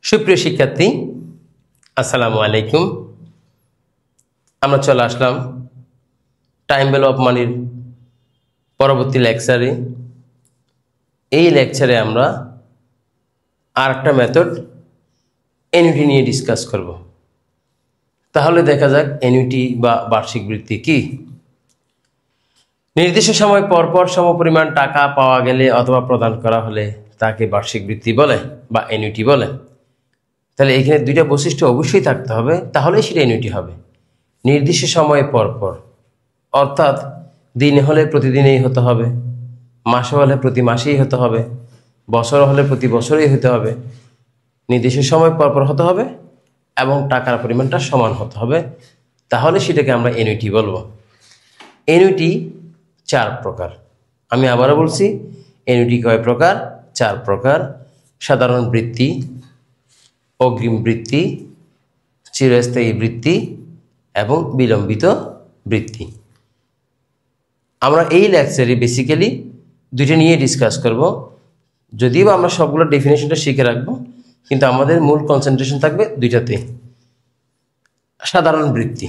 সুপ্রিয় শিক্ষার্থী, আসসালামু আলাইকুম। আমরা চলে আসলাম টাইম ভ্যালু অফ মানির পরবর্তী লেকচারে। এই লেকচারে আমরা আর একটা মেথড এনইউটি নিয়ে ডিসকাস করব। তাহলে দেখা যাক এনইউটি বা বার্ষিক বৃত্তি কি। নির্দিষ্ট সময় পরপর সমপরিমাণ টাকা পাওয়া গেলে অথবা প্রদান করা হলে তাকে বার্ষিক বৃত্তি বলে বা এনইউটি বলে। তাহলে এখানে দুইটা বৈশিষ্ট্য অবশ্যই থাকতে হবে, তাহলেই সেটা এনইউটি হবে। নির্দিষ্ট সময় পরপর, অর্থাৎ দিনে হলে প্রতিদিনেই হতে হবে, মাসে হলে প্রতি মাসেই হতে হবে, বছর হলে প্রতি বছরেই হতে হবে। নির্দিষ্ট সময় পরপর হতে হবে এবং টাকার পরিমাণটা সমান হতে হবে, তাহলে সেটাকে আমরা এনইউটি বলবো। এনইউটি 4 প্রকার। আমি আবারও বলছি, এনইউটি কয় প্রকার? 4 প্রকার। সাধারণ বৃত্তি, অগ্রিম বৃত্তি, চিরস্থায়ী বৃত্তি এবং বিলম্বিত বৃত্তি। আমরা এই লেকচারে বেসিক্যালি দুইটা নিয়ে ডিসকাস করব, যদিও আমরা সবগুলো ডেফিনেশনটা শিখে রাখবো, কিন্তু আমাদের মূল কনসেন্ট্রেশন থাকবে দুইটাতে। সাধারণ বৃত্তি,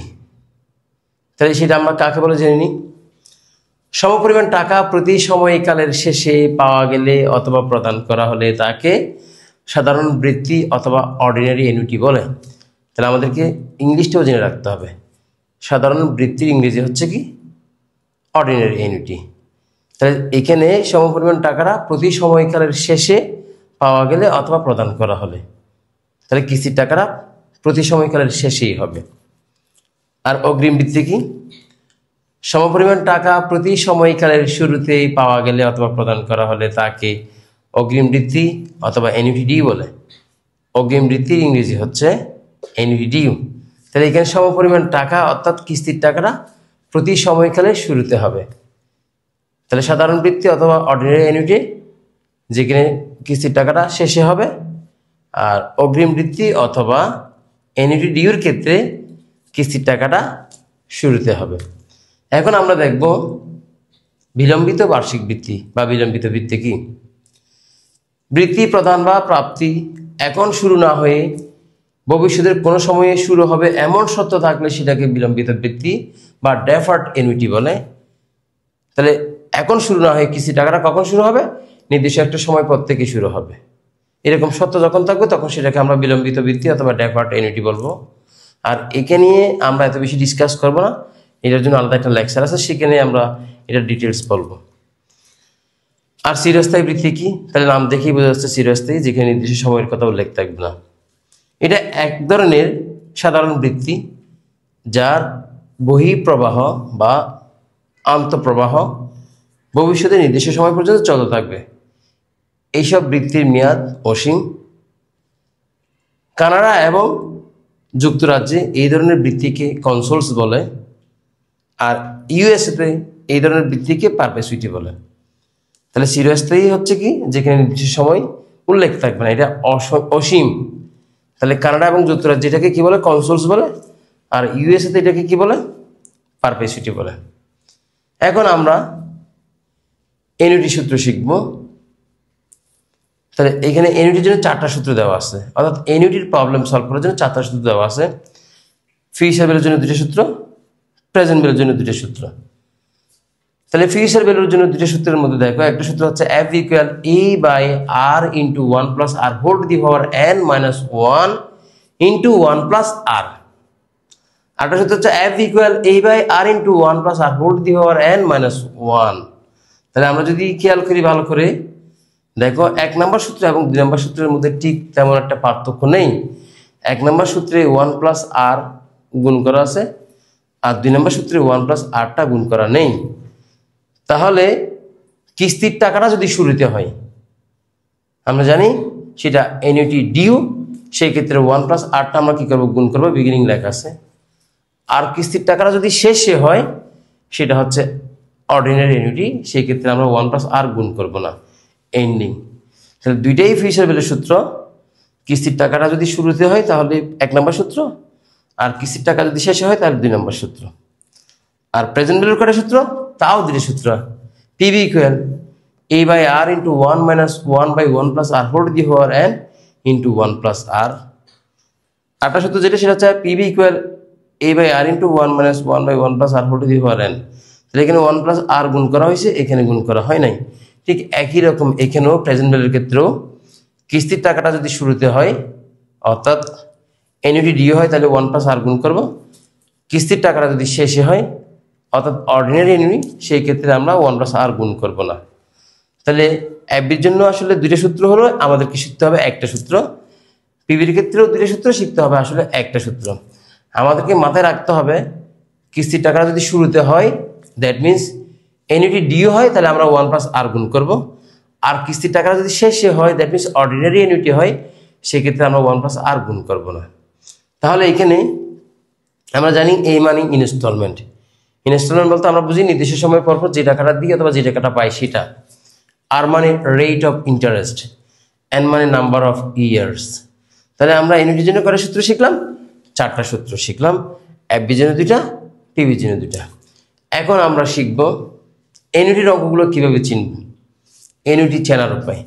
তাহলে সেটা আমরা কাকে বলে জেনে নিই। সমপরিমাণ টাকা প্রতি সময়কালের শেষে পাওয়া গেলে অথবা প্রদান করা হলে তাকে সাধারণ বৃত্তি অথবা অর্ডিনারি এনইউটি বলে। তাহলে আমাদেরকে ইংলিশটাও জেনে রাখতে হবে। সাধারণ বৃত্তির ইংরেজি হচ্ছে কি? Ordinary NUT. তাহলে এখানে সমপরিমাণ টাকাটা প্রতি সময়কালের শেষে পাওয়া গেলে অথবা প্রদান করা হলে, তাহলে কিস্তির টাকাটা প্রতি সময়কালের শেষেই হবে। আর অগ্রিম বৃত্তি কি? সমপরিমাণ টাকা প্রতি সময়কালের শুরুতেই পাওয়া গেলে অথবা প্রদান করা হলে তাকে অগ্রিম বৃত্তি অথবা এনইউটি বলে। অগ্রিম বৃত্তির ইংরেজি হচ্ছে এনইউটি। তাহলে এখানে সমপরিমাণ টাকা অর্থাৎ কিস্তির টাকাটা প্রতি সময়কালের শুরুতে হবে। তাহলে সাধারণ বৃত্তি অথবা অর্ডিনারি এনইউটি যেখানে কিস্তির টাকাটা শেষে হবে, আর অগ্রিম বৃত্তি অথবা এনইউটি ডিউর ক্ষেত্রে কিস্তির টাকাটা শুরুতে হবে। এখন আমরা দেখব বিলম্বিত বার্ষিক বৃত্তি বা বিলম্বিত বৃত্তি কি। বৃত্তি প্রদান বা প্রাপ্তি এখন শুরু না হয়ে ভবিষ্যতের কোনো সময়ে শুরু হবে এমন শর্ত থাকলে সেটাকে বিলম্বিত বৃত্তি বা ডেফার্ড এনইউটি বলে। তাহলে এখন শুরু না হয়ে কিস্তির টাকাটা কখন শুরু হবে? নির্দিষ্ট একটা সময় পর থেকে শুরু হবে। এরকম শর্ত যখন থাকবে তখন সেটাকে আমরা বিলম্বিত বৃত্তি অথবা ডেফার্ড এনইউটি বলবো। আর একে নিয়ে আমরা এত বেশি ডিসকাস করব না, এটার জন্য আলাদা একটা লেকচার আছে, সেখানে আমরা এটা ডিটেলস বলবো। আর চিরস্থায়ী বৃত্তি কি? তাহলে নাম দেখেই বোঝা যাচ্ছে চিরস্থায়ী, যেখানে নির্দিষ্ট সময়ের কথা উল্লেখ থাকবে না। এটা এক ধরনের সাধারণ বৃত্তি যার বহিঃপ্রবাহ বা আন্তঃপ্রবাহ ভবিষ্যতে নির্দিষ্ট সময় পর্যন্ত চলতে থাকবে। এইসব বৃত্তির মেয়াদ অসীম। কানাডা এবং যুক্তরাজ্যে এই ধরনের বৃত্তিকে কনসোলস বলে, আর ইউএসএতে এই ধরনের বৃত্তিকে পারপেচুইটি বলে। তাহলে চিরস্থায়ী হচ্ছে কি? যেখানে নির্দিষ্ট সময় উল্লেখ থাকবে না, এটা অসীম। তাহলে কানাডা এবং যুক্তরাজ্য এটাকে কি বলে? কনসোলস বলে। আর ইউএসএতে এটাকে কি বলে? পারপেচুইটি বলে। এখন আমরা এনইউটি সূত্র শিখব। তাহলে এখানে এনইউটির জন্য 4টা সূত্র দেওয়া আছে, অর্থাৎ এনইউটির প্রবলেম সলভ করার জন্য 4টা সূত্র দেওয়া আছে। ফিউচার ভ্যালুর জন্য 2টা সূত্র, প্রেজেন্ট ভ্যালুর জন্য 2টা সূত্র। তাহলে ফিউচার ভ্যালুর জন্য 2টা সূত্রের মধ্যে দেখো, একটা সূত্র হচ্ছে F equal E by R into 1 plus R whole to the power n minus 1 into 1 plus R। আরেকটা সূত্র হচ্ছে F equal E by R into 1 plus R whole to the power n minus 1। তাহলে আমরা যদি খেয়াল করি ভালো করে, দেখো 1 নম্বর সূত্র এবং 2 নম্বর সূত্রের মধ্যে ঠিক তেমন একটা পার্থক্য নেই। 1 নম্বর সূত্রে 1 প্লাস R গুণ করা আছে, আর 2 নম্বর সূত্রে 1 প্লাস Rটা গুণ করা নেই। তাহলে কিস্তির টাকাটা যদি শুরুতে হয়, আমরা জানি সেটা এনইউটি ডিউ, সেই ক্ষেত্রে 1 প্লাস Rটা আমরা কি করবো? গুণ করবো, বিগিনিং লেখা আছে। আর কিস্তির টাকাটা যদি শেষে হয় সেটা হচ্ছে অর্ডিনারি এনইউটি, সেই ক্ষেত্রে আমরা 1 প্লাস R গুণ করবো না, এন্ডিং। তাহলে দুইটাই ফিউচার ভ্যালুর সূত্র। কিস্তির টাকাটা যদি শুরুতে হয় তাহলে 1 নম্বর সূত্র, আর কিস্তির টাকা যদি শেষে হয় তাহলে 2 নম্বর সূত্র। আর প্রেজেন্ট ভ্যালুর কটা সূত্র? তাও 2টা সূত্র। PV equal A by R into 1 minus 1 by 1 plus R whole to the power n into 1 plus R. আরেকটা সূত্র যেটা সেটা হচ্ছে PB equal A by R into 1 minus 1 by 1 plus R whole to the power N. তাহলে এখানে 1 plus আর গুণ করা হয়েছে, এখানে গুণ করা হয় নাই। ঠিক একই রকম এখানেও প্রেজেন্ট ভ্যালুর ক্ষেত্রেও কিস্তির টাকাটা যদি শুরুতে হয় অর্থাৎ এনইউটি ডিও হয় তাহলে 1 প্লাস আর গুণ করব। কিস্তির টাকাটা যদি শেষে হয় অর্থাৎ অর্ডিনারি এনইউটি, সেই ক্ষেত্রে আমরা 1 প্লাস আর গুণ করব না। তাহলে এফবির জন্য আসলে দুইটা সূত্র হলো, আমাদেরকে শিখতে হবে একটা সূত্র। পিবির ক্ষেত্রেও দুইটা সূত্র শিখতে হবে, আসলে একটা সূত্র। আমাদেরকে মাথায় রাখতে হবে কিস্তির টাকাটা যদি শুরুতে হয় দ্যাট মিনস এনইউটি ডিও হয় তাহলে আমরা 1 প্লাস আর গুণ করব। আর কিস্তির টাকাটা যদি শেষে হয় দ্যাট মিনস অর্ডিনারি এনইউটি হয়, সেক্ষেত্রে আমরা 1 প্লাস আর গুণ করব না। তাহলে এখানে আমরা জানি এই মানে ইনস্টলমেন্ট। ইনস্টলমেন্ট বলতে আমরা বুঝি নির্দিষ্ট সময় পর পর যে টাকাটা দিই অথবা যে টাকাটা পাই সেটা। আর মানে রেট অফ ইন্টারেস্ট, এন মানে নাম্বার অফ ইয়ার্স। তাহলে আমরা এনইউটির জন্য কয়টা সূত্র শিখলাম? 4টা সূত্র শিখলাম। এফবির জন্য 2টা, পিবির জন্য 2টা। এখন আমরা শিখব এনইউটির অঙ্কগুলো কীভাবে চিনব, এনইউটি চেনার উপায়।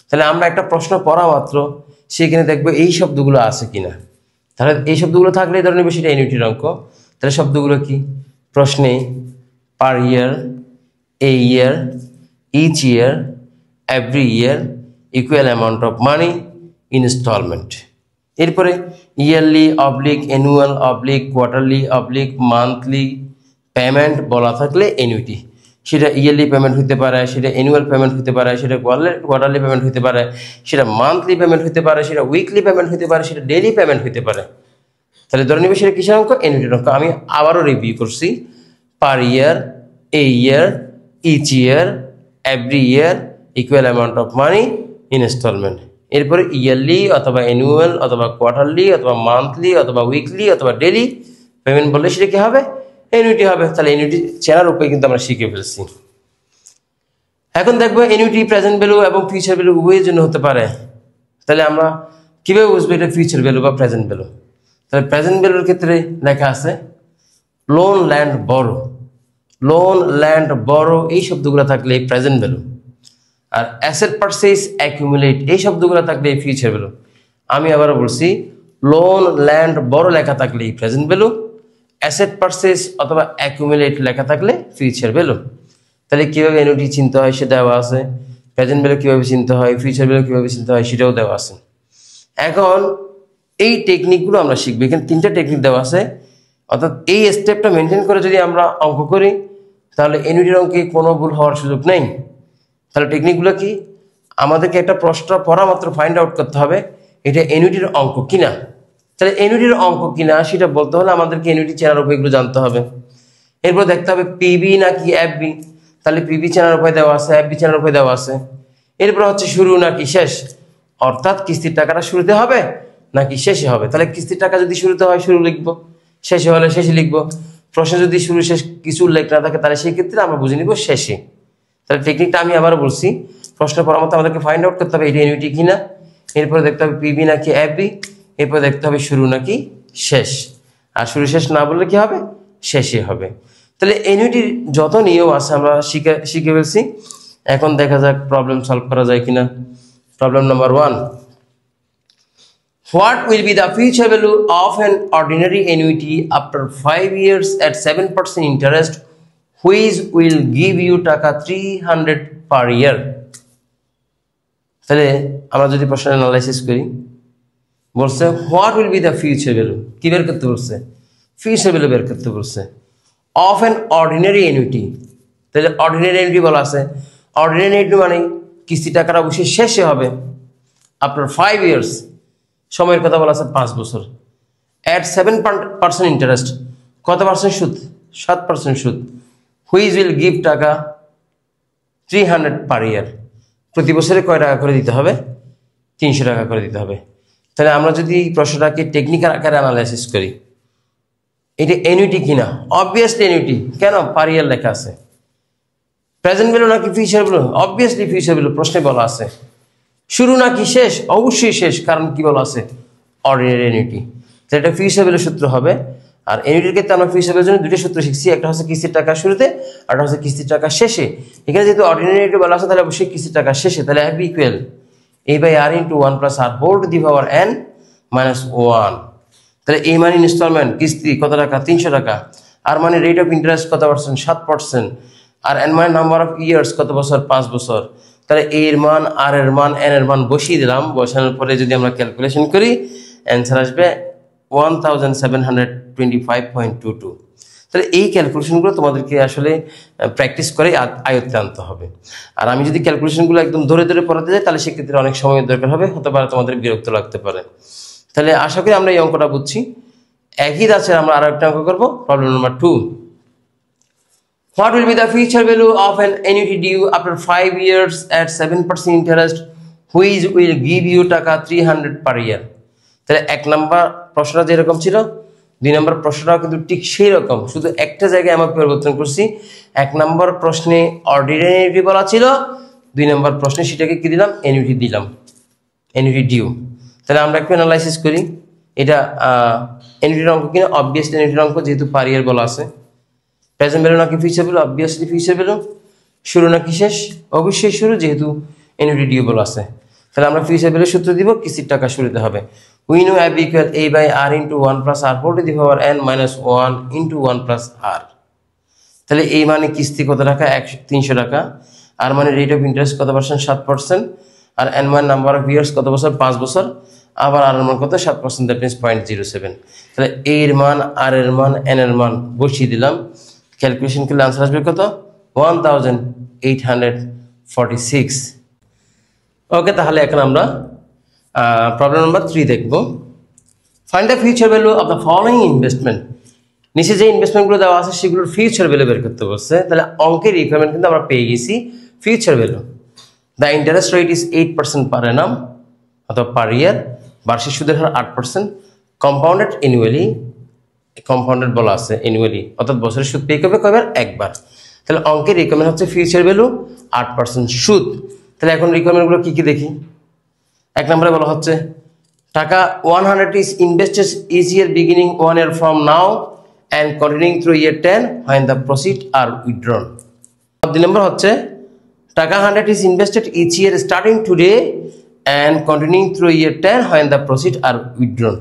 তাহলে আমরা একটা প্রশ্ন পড়া মাত্র সেখানে দেখবো এই শব্দগুলো আছে কিনা। তাহলে এই শব্দগুলো থাকলে এই ধরনের বেশিটা এনইউটির অঙ্ক। তাহলে শব্দগুলো কি? প্রশ্নে per year, a year, each year, every year, equal amount of money, instalment. এরপরে yearly oblique annual oblique quarterly oblique monthly payment বলা থাকলে এনইউটি। সেটা ইয়ারলি পেমেন্ট হতে পারে, সেটা অ্যানুয়াল পেমেন্ট হতে পারে, সেটা কোয়ার্টারলি পেমেন্ট হতে পারে, সেটা মান্থলি পেমেন্ট হতে পারে, সেটা উইকলি পেমেন্ট হতে পারে, সেটা ডেইলি পেমেন্ট হতে পারে। তাহলে ধরে নিবে সেটা কিসের অঙ্ক? এনইউটির অঙ্ক। আমি আবারও রিভিউ করছি। Per year, a year, each year, every year, equal amount of money, instalment. এরপরে ইয়ারলি অথবা অ্যানুয়াল অথবা কোয়ার্টারলি অথবা মান্থলি অথবা উইকলি অথবা ডেইলি পেমেন্ট বললে সেটা কি হবে? এনইউটি হবে। তাহলে এনইউটি চেনার উপায় কিন্তু আমরা শিখে ফেলছি। এখন দেখবো এনইউটি প্রেজেন্ট ভ্যালু এবং ফিউচার ভ্যালু উভয়ের জন্য হতে পারে। তাহলে আমরা কীভাবে বুঝবো এটা ফিউচার ভ্যালু বা প্রেজেন্ট ভ্যালু? তাহলে প্রেজেন্ট ভ্যালুর ক্ষেত্রে লেখা আছে লোন, ল্যান্ড, বড়ো। লোন, ল্যান্ড, বড়ো এই শব্দগুলো থাকলে প্রেজেন্ট ভ্যালু। আর অ্যাসেট পারচেজ, অ্যাকুমুলেট এই শব্দগুলো থাকলে ফিউচার ভ্যালু। আমি আবারও বলছি, লোন, ল্যান্ড, বড়ো লেখা থাকলে প্রেজেন্ট ভ্যালু, অ্যাসেট পারচেজ অথবা অ্যাকুমুলেট লেখা থাকলে ফিউচার ভ্যালু। তাহলে কীভাবে এনইউটি চিনতে হয় সেটা দেওয়া আছে, প্রেজেন্ট ভ্যালু কীভাবে চিনতে হয়, ফিউচার ভ্যালু কীভাবে চিনতে হয় সেটাও দেওয়া আছে। এখন এই টেকনিকগুলো আমরা শিখবো। এখানে 3টা টেকনিক দেওয়া আছে, অর্থাৎ এই স্টেপটা মেনটেন করে যদি আমরা অঙ্ক করি তাহলে এনইউটির অঙ্কে কোনো ভুল হওয়ার সুযোগ নেই। তাহলে টেকনিকগুলো কি? আমাদেরকে একটা প্রশ্ন পড়া মাত্র ফাইন্ড আউট করতে হবে এটা এনইউটির অঙ্ক কিনা। তাহলে এনইউটির অঙ্ক কিনা সেটা বলতে হলে আমাদেরকে এনইউটি চেনার উপায়গুলো জানতে হবে। এরপর দেখতে হবে পিবি নাকি এফবি। তাহলে পিবি চেনার উপায় দেওয়া আছে, এফবি চেনার উপায় দেওয়া আছে। এরপর হচ্ছে শুরু নাকি শেষ, অর্থাৎ কিস্তির টাকাটা শুরুতে হবে নাকি শেষে হবে। তাহলে কিস্তির টাকা যদি শুরুতে হয় শুরু লিখবো, শেষে হলে শেষে লিখবো। প্রশ্নে যদি শুরু শেষ কিছু উল্লেখ না থাকে তাহলে সেই ক্ষেত্রে আমরা বুঝে নিব শেষে। তাহলে টেকনিকটা আমি আবারও বলছি, প্রশ্ন পরামর্শ আমাদেরকে ফাইন্ড আউট করতে হবে এটা এনইউটি কিনা। এরপরে দেখতে হবে পিবি নাকি এফবি। এরপর দেখতে হবে শুরু নাকি শেষ। আর শুরু শেষ না বললে কি হবে? শেষে হবে। তাহলে এনইউটির যত নিয়ম আছে আমরা শিখে ফেলছি। এখন দেখা যাক প্রবলেম সলভ করা যায় কিনা। Problem number 1, what will be the future value of an ordinary annuity after 5 years at 7% interest which will give you টাকা 300 per year? তাহলে আমরা যদি প্রশ্ন অ্যানালাইসিস করি, বলছে what will be the future value. কি বের করতে বলছে? ফিউচার ভ্যালু বের করতে বলছে অফ অ্যান অর্ডিনারি অ্যানুইটি। তাহলে অর্ডিনারি অ্যানুইটি বলা আছে, অর্ডিনারি অ্যানুইটি মানে কিস্তি টাকাটা অবশ্যই শেষে হবে আফটার 5 years, সময়ের কথা বলা আছে 5 বছর, অ্যাট 7% ইন্টারেস্ট, কত পার্সেন্ট সুদ? 7% সুদ, হুইচ উইল গিভ টাকা 300 পার ইয়ার, প্রতি বছরে কয় টাকা করে দিতে হবে? 300 টাকা করে দিতে হবে। তাহলে আমরা যদি প্রশ্নটাকে টেকনিক্যাল আকারে অ্যানালাইসিস করি, এটা অ্যানুইটি কিনা? Obviously annuity. কেন? পার ইয়ার লেখা আছে। প্রেজেন্ট ভ্যালু নাকি future value? Obviously future value, প্রশ্নে বলা আছে। শুরু নাকি শেষ? অবশ্যই শেষ, কারণ কি বলা আছে? Ordinary annuity. তাহলে এটা ফিউচার ভ্যালু সূত্র হবে। আর অ্যানুইটির ক্ষেত্রে আমরা ফিউচার ভ্যালুর জন্য দুটো সূত্র শিখছি, একটা হচ্ছে কিস্তির টাকা শুরুতে আর একটা হচ্ছে কিস্তির টাকা শেষে। এখানে যেহেতু অর্ডিনারি অ্যানুইটি বলা আছে তাহলে অবশ্যই কিস্তির টাকা শেষে, তাহলে FB equal a by r into 1 plus r whole to the power n minus 1। তাহলে a মানে ইনস্টলমেন্ট কিস্তি কত টাকা 300 টাকা, আর মানে রেট অফ ইন্টারেস্ট কত পার্সেন্ট 7%, আর n মানে নাম্বার অফ ইয়ার্স কত বছর 5 বছর। তাহলে a এর মান r এর মান n এর মান বসিয়ে দিলাম, বসানোর পরে যদি আমরা ক্যালকুলেশন করি অ্যান্সার আসবে 1725.22। তাহলে এই ক্যালকুলেশনগুলো তোমাদেরকে আসলে প্র্যাকটিস করে আয়ত্তে আনতে হবে। আর আমি যদি ক্যালকুলেশনগুলো একদম ধরে ধরে পড়াতে যাই তাহলে সেক্ষেত্রে অনেক সময়ের দরকার হবে, হতে পারে তোমাদের বিরক্ত লাগতে পারে। তাহলে আশা করি আমরা এই অঙ্কটা বুঝছি। একই ধাঁচের আমরা আরো একটা অঙ্ক করবো, problem number 2। What will be the future value of an annuity due after 5 years at 7% interest which will give you টাকা 300 per year? তাহলে 1 নম্বর প্রশ্নটা যেরকম ছিল 2 নম্বর প্রশ্নটাও কিন্তু ঠিক সেই রকম, শুধু একটা জায়গায় আমরা পরিবর্তন করছি। 1 নম্বর প্রশ্নে অর্ডিনারি অ্যানুইটি বলা ছিল, 2 নম্বর প্রশ্নে সেটাকে কি দিলাম অ্যানুইটি দিলাম, অ্যানুইটি ডিউ। তাহলে আমরা একটু অ্যানালাইসিস করি, এটা অ্যানুইটির অঙ্ক কিনা, অবভিয়াসলি অ্যানুইটির অঙ্ক যেহেতু পার ইয়ার বলা আছে। প্রেজেন্ট ভ্যালু নাকি future value, obviously future value. শুরু নাকি শেষ, অবশ্যই শুরু যেহেতু অ্যানুইটি ডিউ বলা আছে। তাহলে আমরা ফিউচার ভ্যালু সূত্র দিব, কিস্তির টাকা শুরুতে হবে। We know ab equal a by r into 1 plus r whole to the power n minus 1 into 1 plus r। তাহলে এই মানে কিস্তি কত টাকা 300 টাকা, আর মানে রেট অফ ইন্টারেস্ট কত পার্সেন্ট 7%, আর n মানে নাম্বার অফ ইয়ার্স কত বছর 5 বছর, আবার r এর মান কত 7%, দ্যাট মিন্স 0.07। তাহলে a এর মান r এর মান n এর মান বসিয়ে দিলাম, ক্যালকুলেশন করলে আনসার আসবে কত 1846। ওকে, তাহলে এখন আমরা প্রবলেম নাম্বার 3 দেখব। Find the future value of the following investment. নিচে যে ইনভেস্টমেন্টগুলো দেওয়া আছে সেগুলোর ফিউচার ভ্যালু বের করতে বলছে। তাহলে অঙ্কের রিকোয়ারমেন্ট কিন্তু আমরা পেয়ে গেছি future value. The interest rate is 8% পার অ্যানাম অথবা পার ইয়ার, বার্ষিক সুদের হার 8%, কম্পাউন্ডেড অ্যানুয়ালি, কম্পাউন্ডেড বলা আছে অ্যানুয়ালি, অর্থাৎ বছরের সুদ পে করবে কয়বার একবার। তাহলে অঙ্কের রিকোয়ারমেন্ট হচ্ছে ফিউচার ভ্যালু 8% সুদ। তাহলে এখন রিকোয়ারমেন্টগুলো কি কি দেখি। 1 নম্বরে বলা হচ্ছে টাকা 100 is invested each year beginning 1 year from now and continuing through year 10 when the proceeds are withdrawn। 2 নম্বর হচ্ছে টাকা 100 is invested each year starting today and continuing through year 10 when the proceeds are withdrawn।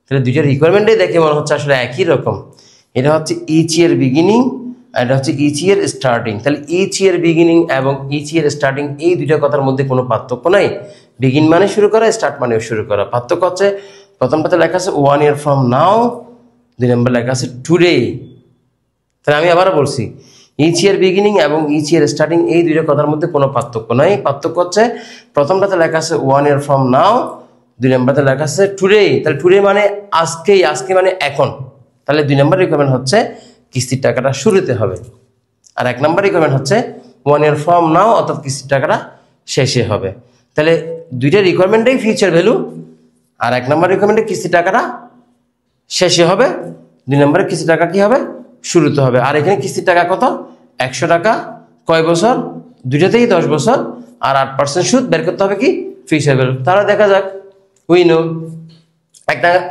তাহলে দুইটা রিকোয়ারমেন্টই দেখে মনে হচ্ছে আসলে একই রকম। এটা হচ্ছে each year beginning আর এটা হচ্ছে each year starting। তাহলে each year beginning এবং each year starting এই দুইটা কথার মধ্যে কোনো পার্থক্য নাই। বিগিন মানে শুরু করা, স্টার্ট মানেও শুরু করা। পার্থক্য হচ্ছে প্রথমটাতে লেখা আছে 1 year from now, 2 নম্বর লেখা আছে টুডে। তাহলে আমি আবারও বলছি each year beginning এবং each year starting এই দুইটা কথার মধ্যে কোনো পার্থক্য নাই। পার্থক্য হচ্ছে প্রথমটাতে লেখা আছে 1 year from now, 2 নম্বরতে লেখা আছে টুডে। তাহলে টুডে মানে আজকেই, আজকে মানে এখন। তাহলে 2 নম্বর রিকোয়ারমেন্ট হচ্ছে কিস্তির টাকাটা শুরুতে হবে, আর 1 নম্বর রিকোয়ারমেন্ট হচ্ছে 1 year from now অর্থাৎ কিস্তির টাকাটা শেষে হবে। তাহলে দুইটা রিকোয়ারমেন্টেই ফিউচার ভ্যালু, আর 1 নম্বর রিকোয়ারমেন্টে কিস্তির টাকাটা শেষে হবে, 2 নম্বরে কিস্তির টাকা কি হবে শুরুতে হবে। আর এখানে কিস্তির টাকা কত 100 টাকা, কয় বছর, দুইটাতেই 10 বছর, আর 8% সুদ বের করতে হবে কি ফিউচার ভ্যালু। তাহলে দেখা যাক। উই নো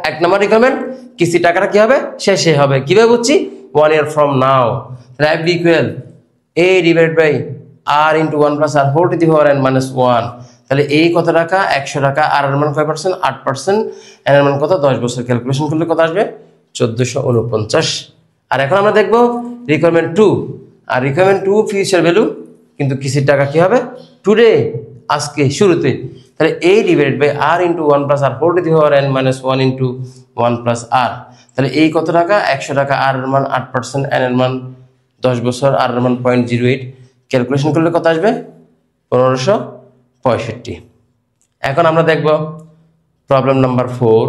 1 নম্বর রিকোয়ারমেন্ট কিস্তির টাকাটা কি হবে শেষে হবে। কিভাবে বুঝছি 1 year from now। তাহলে f equal a divide by r into 1 plus r whole to the power n minus 1। তাহলে এই কত টাকা 100 টাকা, আর এর মান কয় পার্সেন্ট 8%, এর মান কত 10 বছর। ক্যালকুলেশন করলে কত আসবে 1449। আর এখন আমরা দেখব রিকোয়ারমেন্ট 2। আর রিকোয়ারমেন্ট 2 ফিউচার ভ্যালু, কিন্তু কিস্তির টাকা কি হবে টুডে, আজকে শুরুতে। তাহলে a divide by r into 1 plus r whole to the power n minus 1 into 1 plus r। তাহলে এই কত টাকা 100 টাকা, আর এর মান 8%, n এর মান 10 বছর, আর এর মান 0.08। ক্যালকুলেশন করলে কত আসবে 1565। এখন আমরা দেখব প্রবলেম নাম্বার 4।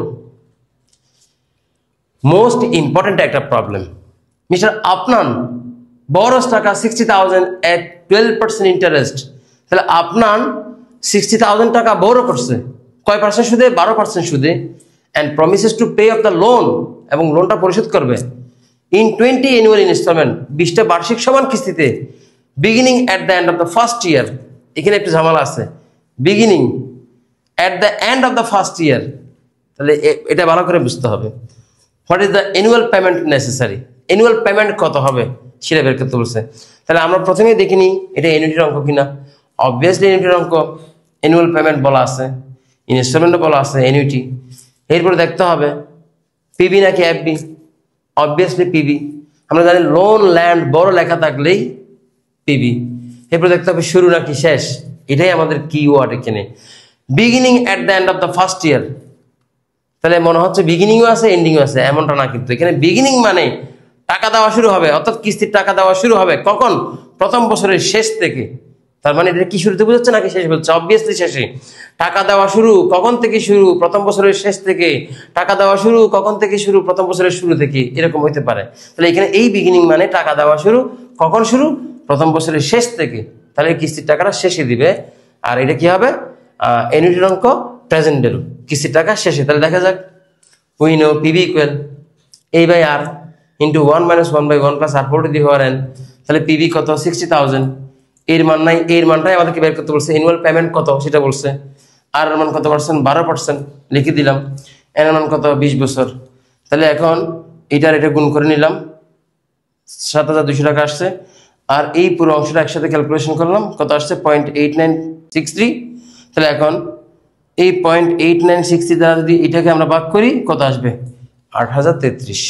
মোস্ট ইম্পর্টেন্ট একটা প্রবলেম। মিস্টার আপনান borrows টাকা 60,000 at 12% ইন্টারেস্ট। তাহলে আপনান 60,000 টাকা borrow করছে, কয় পার্সেন্ট সুদে 12% সুদে, and promises to pay off the loan এবং লোনটা পরিশোধ করবে in 20 annual installment 20টা বার্ষিক সমান কিস্তিতে, beginning at the end of the first year। এখানে একটু ঝামেলা আছে, beginning at the end of the first year। তাহলে এটা ভালো করে বুঝতে হবে। What is the annual payment necessary, annual payment কত হবে সেটা বের করতে বলছে। তাহলে আমরা প্রথমেই দেখিনি এটা অ্যানুইটির অঙ্ক কিনা। অবভিয়াসলি অ্যানুইটির অঙ্ক। অ্যানুয়াল পেমেন্ট বলা আছে, ইনস্টলমেন্টও বলা আছে, অ্যানুইটি। এরপরে দেখতে হবে পিবি নাকি এফবি, অবভিয়াসলি পিবি। আমরা জানি লোন ল্যান্ড বড় লেখা থাকলেই পিবি। এরপরে দেখতে হবে শুরু নাকি শেষ, এটাই আমাদের কিওয়ার্ড এখানে। Beginning at the end of the first year, তাহলে মনে হচ্ছে বিগিনিংও আছে এন্ডিংও আছে, এমনটা না, কিন্তু এখানে বিগিনিং মানে টাকা দেওয়া শুরু হবে, অর্থাৎ কিস্তির টাকা দেওয়া শুরু হবে কখন? প্রথম বছরের শেষ থেকে। তার মানে এটা কি শুরুতে বোঝাচ্ছে নাকি শেষ বলছে? অবভিয়াসলি শেষে। টাকা দেওয়া শুরু কখন থেকে শুরু? প্রথম বছরের শেষ থেকে। টাকা দেওয়া শুরু কখন থেকে শুরু? প্রথম বছরের শুরু থেকে, এরকম হইতে পারে। তাহলে এখানে এই বিগিনিং মানে টাকা দেওয়া শুরু কখন শুরু? প্রথম বছরের শেষ থেকে। তাহলে কিস্তির টাকাটা শেষে দিবে। আর এটা কি হবে? অ্যানুইটির অঙ্ক প্রেজেন্ট ভ্যালু, কিস্তির টাকা শেষে। তাহলে দেখা যাক, we know PB equal A by R into 1 - 1/1 plus R whole to the power n। তাহলে পিবি কত? 60,000। এর মান নাই, এর মানটাই আমাদেরকে বের করতে বলছে। অ্যানুয়াল পেমেন্ট কত সেটা বলছে। আর এর মান কত পার্সেন্ট? 12%, লিখে দিলাম। এর মান কত? 20 বছর। তাহলে এখন এটা গুণ করে নিলাম, 7,200 টাকা আসছে। আর এই পুরো অংশটা একসাথে ক্যালকুলেশন করলাম, কত আসছে? 0.8963। তাহলে এখন এই 0.8963 দ্বারা যদি এটাকে আমরা ভাগ করি, কত আসবে? 8,033।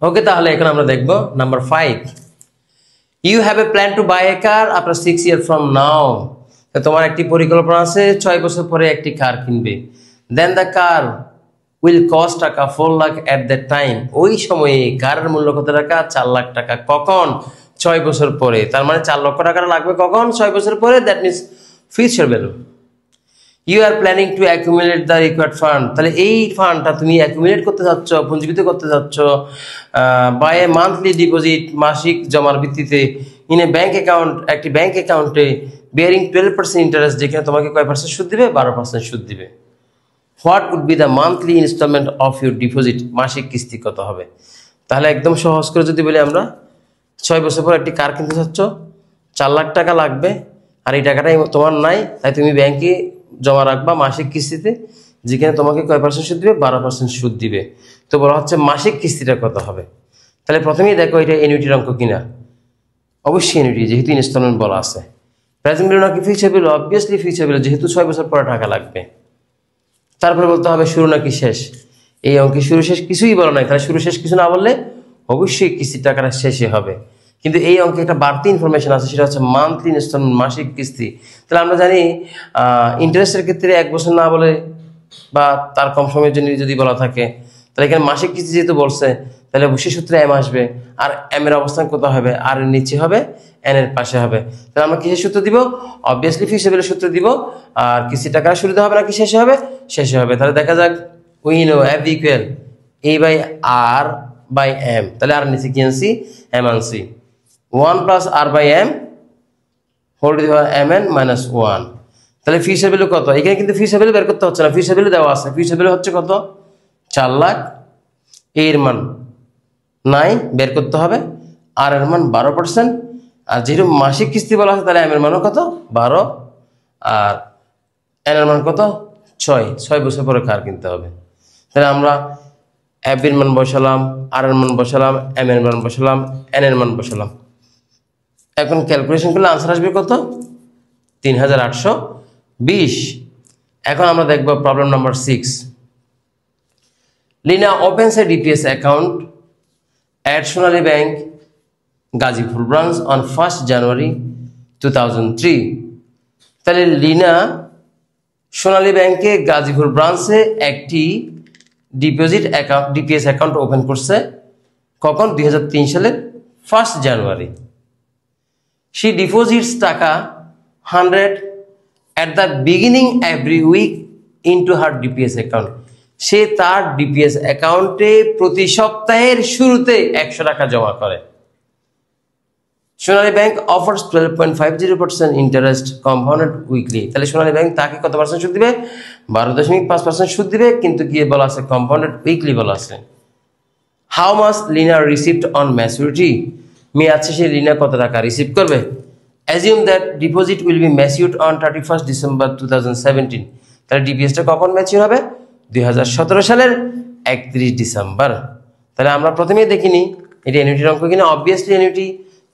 ওকে, তাহলে এখন আমরা দেখব number 5। You have a plan to buy a car after 6 years from now. তোমার একটি পরিকল্পনা আছে 6 বছর পরে একটি কার কিনবে। দেন দ্য কার উইল কস্ট টাকা 4 লাখ অ্যাট দ্যাট টাইম। ওই সময়ে কারের মূল্য কত টাকা? 4 লাখ টাকা। কখন? 6 বছর পরে। তার মানে 4 লক্ষ টাকা লাগবে কখন? 6 বছর পরে। That means future value. You are planning to accumulate the required fund. তাহলে এই ফান্ডটা তুমি অ্যাকুমুলেট করতে যাচ্ছ, পুঞ্জীবিত করতে যাচ্ছ বাই এ মান্থলি ডিপোজিট, মাসিক জমার ভিত্তিতে, ইন এ ব্যাঙ্ক অ্যাকাউন্ট, একটি ব্যাঙ্ক অ্যাকাউন্টে, বিয়ারিং 12% ইন্টারেস্ট, যেখানে তোমাকে কয় পার্সেন্ট সুদ দিবে? 12% সুদ দিবে। What would be the monthly instalment of your deposit? মাসিক কিস্তি কত হবে? তাহলে একদম সহজ করে যদি বলি আমরা, 6 বছর পর একটি কার কিনতে চাচ্ছ, 4 লাখ টাকা লাগবে, আর এই টাকাটাই তোমার নাই, তাই তুমি ব্যাংকে জমা রাখবা মাসিক কিস্তিতে, যেখানে তোমাকে কয় পার্সেন্ট সুদ দিবে? 12% সুদ দিবে। তো বলা হচ্ছে মাসিক কিস্তিটা কত হবে। তাহলে প্রথমেই দেখো এটা অ্যানুইটির অঙ্ক কিনা, অবশ্যই অ্যানুইটি, যেহেতু ইনস্টলমেন্ট বলা আছে। প্রেজেন্ট ভ্যালু নাকি future value? Obviously future value, যেহেতু 6 বছর পরে টাকা লাগবে। তারপরে বলতে হবে শুরু নাকি শেষ। এই অঙ্কে শুরু শেষ কিছুই বলা নাই, তাহলে শুরু শেষ কিছু না বললে অবশ্যই কিস্তির টাকাটা শেষে হবে। কিন্তু এই অঙ্কে একটা বাড়তি ইনফরমেশন আছে, সেটা হচ্ছে মান্থলি ইনস্টলমেন্ট, মাসিক কিস্তি। তাহলে আমরা জানি ইন্টারেস্টের ক্ষেত্রে 1 বছর না বলে বা তার কম সময়ের জন্য যদি বলা থাকে, তাহলে এখানে মাসিক কিস্তি যেহেতু বলছে, তাহলে অবশ্যই সূত্রে এম আসবে। আর এম এর অবস্থান কোথায় হবে? আর এর নিচে হবে, এন এর পাশে হবে। তাহলে আমরা কিসের সূত্র দিব? অবভিয়াসলি ফিউচার ভ্যালুর সূত্র দিব। আর কিস্তির টাকা শুরুতে হবে নাকি শেষে হবে? শেষে হবে। তাহলে দেখা যাক, we know F equal A by R by M. তাহলে আর নিচে কি আনছি? এম আনছি। 1 plus R by M whole to the power M N minus 1। তাহলে ফিউচার ভ্যালু কত? এখানে কিন্তু ফিউচার ভ্যালু বের করতে হচ্ছে না, ফিউচার ভ্যালু দেওয়া আছে। ফিউচার ভ্যালু হচ্ছে কত? 4 লাখ। এর মান নাই, বের করতে হবে। আর এর মান 12%। আর যেহেতু মাসিক কিস্তি বলা আছে, তাহলে এম এর মানও কত? 12। আর এন এর মান কত? 6 বছর পরে কার কিনতে হবে। তাহলে আমরা এফ এর মান বসালাম, আর এর মান বসালাম, এম এর মান বসালাম, এন এর মান বসালাম। এখন ক্যালকুলেশন করলে আনসার আসবে কত? 3,820। এখন আমরা দেখব problem number 6। Lina opens a DPS account at Sonali Bank, Gazipur branch on 1st January 2003। তাহলে লিনা সোনালী ব্যাংকে গাজীপুর ব্রাঞ্চে একটি ডিপিএস অ্যাকাউন্ট ওপেন করছে কখন? 2003 সালের 1st জানুয়ারি। She deposits টাকা 100 at the beginning every week into her DPS account। সে তার ডিপিএস অ্যাকাউন্টে প্রতি সপ্তাহের শুরুতে 100 টাকা জমা করে। Sonali bank offers 12.50% interest compounded weekly. তাহলে সোনালী ব্যাংক তাকে কত পার্সেন্ট সুদ দিবে? 12.5% সুদ দিবে, কিন্তু কি বলা আছে? কম্পাউন্ডেড উইকলি বলা আছে। How much Lina received on maturity? মেয়াদ শেষে লিনা কত টাকা রিসিভ করবে? Assume that deposit will be matured on 31 December 2017। তাহলে ডিপিএসটা কখন ম্যাচিউর হবে? 2017 সালের 31 ডিসেম্বর। তাহলে আমরা প্রথমেই দেখিনি এটা অ্যানুইটির অঙ্ক কিনা। অবভিয়াসলি অ্যানুইটি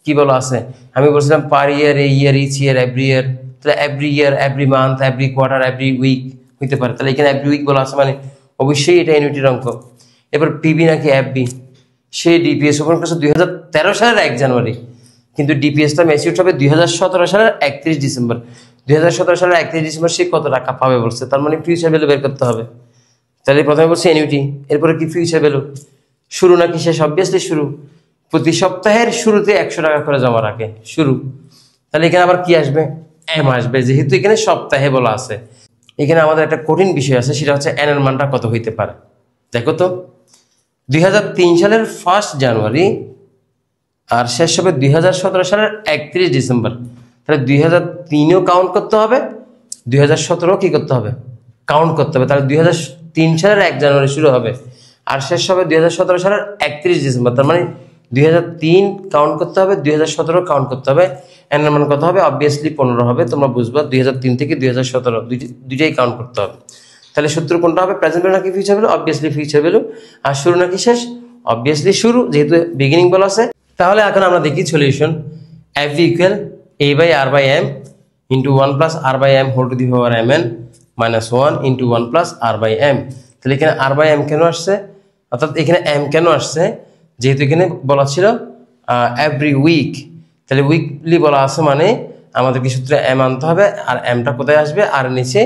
কি বলা আছে? আমি বলছিলাম পার year, a year, each year, every year. তাহলে every year, every month, every quarter, every week হইতে পারে। তাহলে এখানে এভরি উইক বলা আছে মানে অবশ্যই এটা অ্যানুইটির অঙ্ক। এবার পিবি নাকি এফবি, সে ডিপিএস ওপেন করছে 2013 সালের 1 জানুয়ারি, কিন্তু ডিপিএসটা ম্যাচিউর হবে 2017 সালের 31 ডিসেম্বর। 2017 সালের 31 ডিসেম্বর সে কত টাকা পাবে বলছে, তার মানে ফিউচার ভ্যালু বের করতে হবে। তাহলে প্রথমে বলছে অ্যানুইটি, এরপরে কি ফিউচার ভ্যালু, শুরু নাকি শেষ, অবভিয়াসলি শুরু। প্রতি সপ্তাহের শুরুতে 100 টাকা করে জমা রাখে, শুরু। তাহলে এখানে আবার কি আসবে, এম আসবে, যেহেতু এখানে সপ্তাহে বলা আছে। এখানে আমাদের একটা কঠিন বিষয় আছে, সেটা হচ্ছে এন এর মানটা কত হইতে পারে। দেখো তো 2003 সালের 1 জানুয়ারি আর শেষ হবে 2017 সালের 31 ডিসেম্বর। তাহলে 2003ও কাউন্ট করতে হবে, 2017ও কি করতে হবে, কাউন্ট করতে হবে। তাহলে 2003 সালের 1 জানুয়ারি শুরু হবে আর শেষ হবে 2017 সালের 31 ডিসেম্বর। তার মানে 2003 কাউন্ট করতে হবে, 2017 কাউন্ট করতে হবে। এন এর মান কত হবে, অবভিয়াসলি 15 হবে। তোমরা বুঝবা 2003 থেকে 2017 দুইটাই কাউন্ট করতে হবে। তাহলে সূত্র কোনটা হবে, প্রেজেন্ট ভ্যালু নাকি future value, obviously future value. আর শুরু নাকি শেষ, অবভিয়াসলি শুরু, যেহেতু বিগিনিং বলা আছে। তাহলে এখন আমরা দেখি solution. F equal a by R by M into 1 plus R by M whole to the power mn minus 1 into 1 plus R by M. তাহলে এখানে আর বাই এম কেন আসছে, অর্থাৎ এখানে এম কেন আসছে, যেহেতু এখানে বলা ছিল এভরি উইক। তাহলে উইকলি বলা আছে মানে আমাদেরকে সূত্রে এম আনতে হবে, আর এমটা কোথায় আসবে, আর নিচে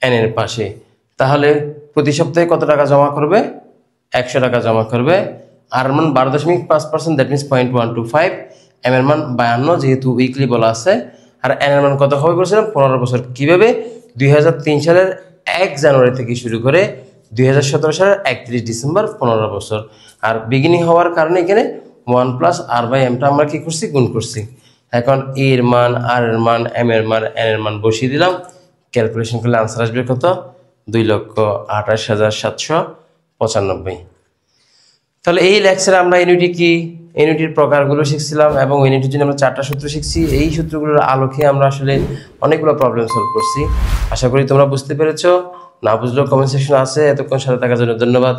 এন এর পাশে। তাহলে প্রতি সপ্তাহে কত টাকা জমা করবে, 100 টাকা জমা করবে। আর মান 12.5%, দ্যাট মিনস 0.125। এম এর মান 52, যেহেতু উইকলি বলা আছে। আর এন এর মান কত হবে বলছিলাম, 15 বছর। কিভাবে, 2003 সালের 1 জানুয়ারি থেকে শুরু করে 2017 সালের 31 ডিসেম্বর, 15 বছর। আর বিগিনিং হওয়ার কারণে এখানে 1 প্লাস আর বাই এমটা আমরা কি করছি, গুণ করছি। এখন এর মান, আর এর মান, এম এর মান, এন এর মান বসিয়ে দিলাম। ক্যালকুলেশন করলে আনসার আসবে কত, 2,28,795। তাহলে এই লেকচারে আমরা ইউনিটি কি, ইউনিটির প্রকারগুলো শিখছিলাম এবং ইউনিটির জন্য আমরা 4টা সূত্র শিখছি। এই সূত্রগুলোর আলোকে আমরা আসলে অনেকগুলো প্রবলেম সলভ করছি। আশা করি তোমরা বুঝতে পেরেছো। না বুঝলেও কমেন্ট সেকশন আছে। এতক্ষণ সাথে থাকার জন্য ধন্যবাদ।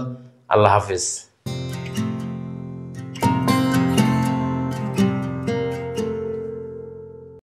আল্লাহ হাফিজ।